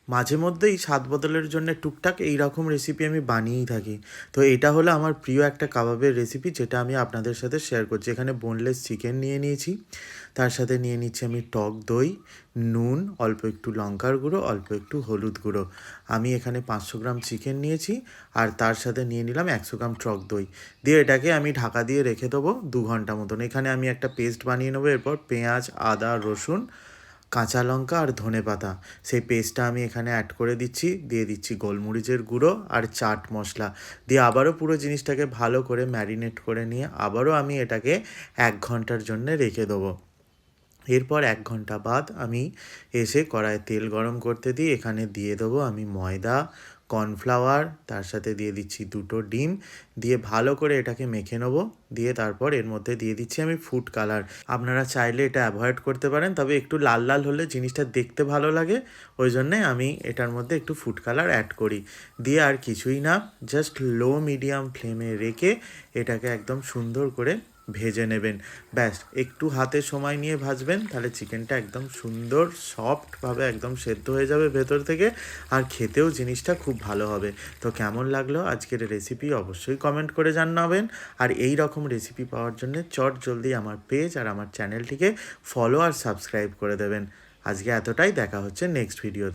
মাঝে মধ্যেই স্বাদ বদলের জন্য টুকটাক এই রকম রেসিপি আমি বানিয়েই থাকি। তো এটা হলো আমার প্রিয় একটা কাবাবের রেসিপি, যেটা আমি আপনাদের সাথে শেয়ার করছি। এখানে বোনলেস চিকেন নিয়ে নিয়েছি, তার সাথে নিয়ে নিচ্ছি আমি টক দই, নুন, অল্প একটু লঙ্কার গুঁড়ো, অল্প একটু হলুদ গুঁড়ো। আমি এখানে 500 গ্রাম চিকেন নিয়েছি, আর তার সাথে নিয়ে নিলাম 100 গ্রাম টক দই। দিয়ে এটাকে আমি ঢাকা দিয়ে রেখে দেবো 2 ঘন্টা মতন। এখানে আমি একটা পেস্ট বানিয়ে নেবো। এরপর পেঁয়াজ, আদা, রসুন, কাঁচা লঙ্কা আর ধনেপাতা, সেই পেস্টটা আমি এখানে অ্যাড করে দিচ্ছি। দিয়ে দিচ্ছি গোলমরিচের গুঁড়ো আর চাট মশলা। দিয়ে আবারও পুরো জিনিসটাকে ভালো করে ম্যারিনেট করে নিয়ে আবারও আমি এটাকে 1 ঘন্টার জন্য রেখে দেবো। এরপর 1 ঘন্টা বাদ আমি এসে কড়াইয়ে তেল গরম করতে দিই। এখানে দিয়ে দেবো আমি ময়দা, কর্নফ্লাওয়ার, তার সাথে দিয়ে দিচ্ছি 2টো ডিম। দিয়ে ভালো করে এটাকে মেখে নেবো। দিয়ে তারপর এর মধ্যে দিয়ে দিচ্ছি আমি ফুড কালার। আপনারা চাইলে এটা অ্যাভয়েড করতে পারেন, তবে একটু লাল লাল হলে জিনিসটা দেখতে ভালো লাগে, ওই জন্যে আমি এটার মধ্যে একটু ফুড কালার অ্যাড করি। দিয়ে আর কিছুই না, জাস্ট লো মিডিয়াম ফ্লেমে রেখে এটাকে একদম সুন্দর করে ভেজে নেবেন। ব্যাস, একটু হাতে সময় নিয়ে ভাজবেন, তাহলে চিকেনটা একদম সুন্দর সফটভাবে একদম সেদ্ধ হয়ে যাবে ভেতর থেকে, আর খেতেও জিনিসটা খুব ভালো হবে। তো কেমন লাগলো আজকের রেসিপি অবশ্যই কমেন্ট করে জানাবেন। আর এই রকম রেসিপি পাওয়ার জন্য চট জলদি আমার পেজ আর আমার চ্যানেলটিকে ফলো আর সাবস্ক্রাইব করে দেবেন। আজকে এতটাই, দেখা হচ্ছে নেক্সট ভিডিও।